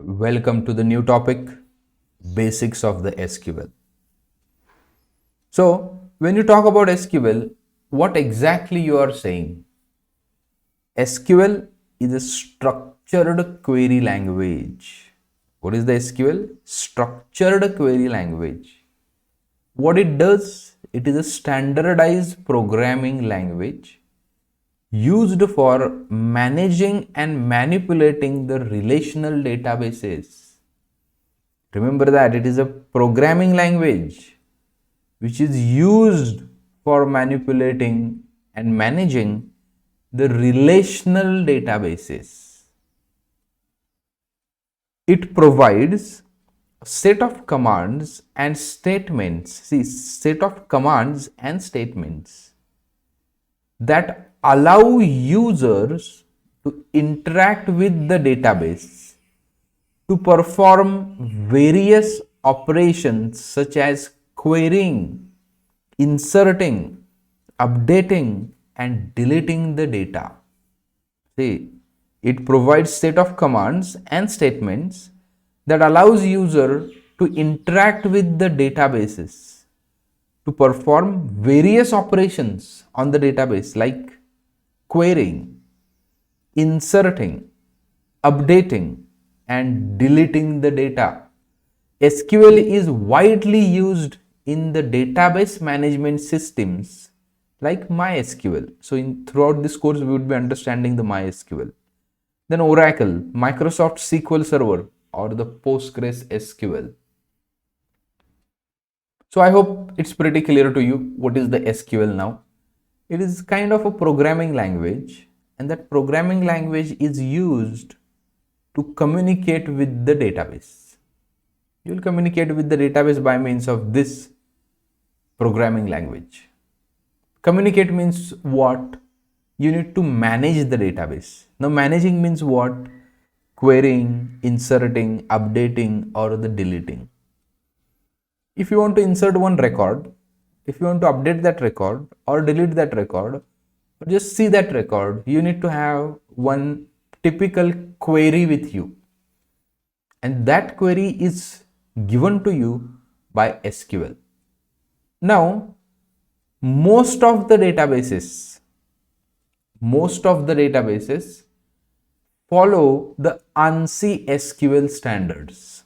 Welcome to the new topic, basics of the SQL. So, when you talk about SQL, what exactly you are saying? SQL is a structured query language. What is the SQL? Structured query language. What it does? It is a standardized programming language used for managing and manipulating the relational databases. Remember that it is a programming language which is used for manipulating and managing the relational databases. It provides a set of commands and statements. See, set of commands and statements that allow users to interact with the database to perform various operations such as querying, inserting, updating, and deleting the data. See, it provides set of commands and statements that allows user to interact with the databases to perform various operations on the database like querying, inserting, updating, and deleting the data. SQL is widely used in the database management systems like MySQL. So throughout this course, we would be understanding the MySQL. Then Oracle, Microsoft SQL Server, or the Postgres SQL. So I hope it's pretty clear to you what is the SQL now. It is kind of a programming language, and that programming language is used to communicate with the database. You will communicate with the database by means of this programming language. Communicate means what? You need to manage the database. Now managing means what? Querying, inserting, updating, or the deleting. If you want to insert one record, if you want to update that record or delete that record, or just see that record, you need to have one typical query with you. And that query is given to you by SQL. Now, most of the databases follow the ANSI SQL standards.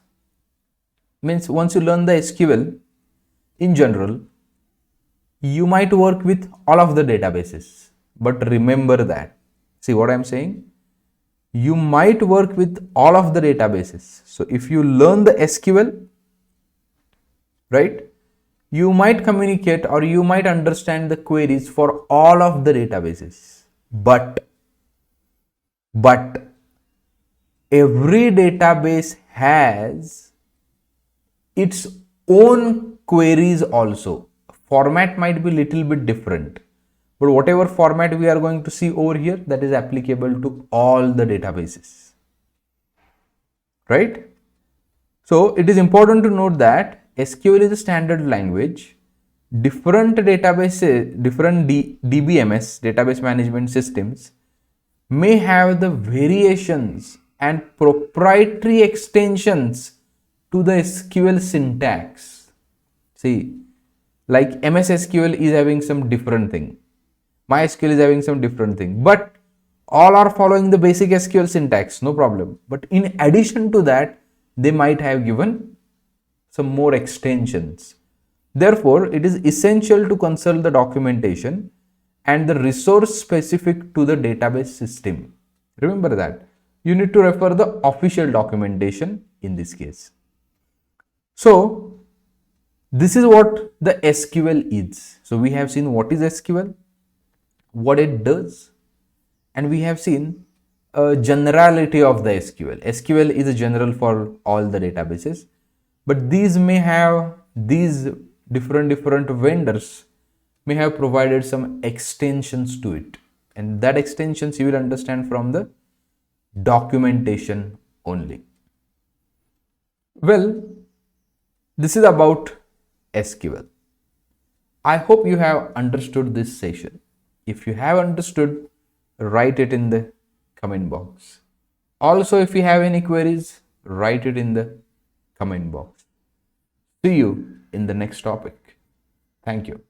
Means once you learn the SQL in general, you might work with all of the databases. But remember that. See what I'm saying? You might work with all of the databases. So if you learn the SQL, right, you might communicate or you might understand the queries for all of the databases. But every database has its own queries also. Format might be little bit different, but whatever format we are going to see over here, that is applicable to all the databases, right? So it is important to note that SQL is a standard language. Different databases, different DBMS, database management systems, may have the variations and proprietary extensions to the SQL syntax. See, like MS SQL is having some different thing, MySQL is having some different thing, but all are following the basic SQL syntax, no problem. But in addition to that, they might have given some more extensions. Therefore, it is essential to consult the documentation and the resource specific to the database system. Remember that. You need to refer the official documentation in this case. So, this is what the SQL is. So, we have seen what is SQL, what it does, and we have seen a generality of the SQL. SQL is a general for all the databases, but these may have these different vendors may have provided some extensions to it, and that extensions you will understand from the documentation only. Well, this is about SQL. I hope you have understood this session. If you have understood, write it in the comment box. Also, if you have any queries, write it in the comment box. See you in the next topic. Thank you.